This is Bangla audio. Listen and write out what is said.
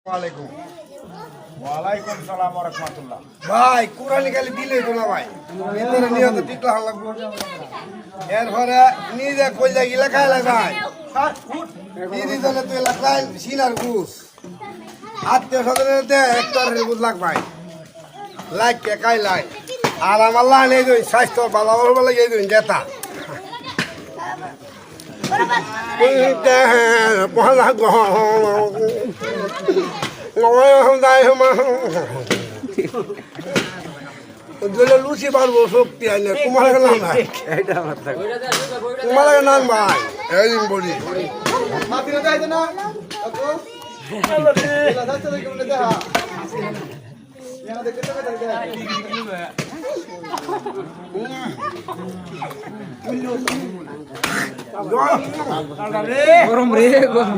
ওয়ালাইকুম ওয়ালাইকুম সালাম ওয়া রাহমাতুল্লাহ। ভাই কোরআনি গালি দিলেই তো না ভাই, ভিতরে নিয়ত টিকলা হাল লাগবো। এরপরে নিজে কইলা গিলা খাই লাই ভাই, দিদি জলে তুই লাগাই সিনার গুস আত্মীয় স্বজনেতে হেক্টরের গুস লাগ ভাই, লাইক কে খাই লাই। আর আমার লাইন এই দুই স্বাস্থ্য ভালো হবার লাগে এই দুই জেতা পহলা লুচি পারবো শক্তি আইলে তোমার নাম ভাই, তোমার নাম ভাই একদিন বলি গরম রে গরম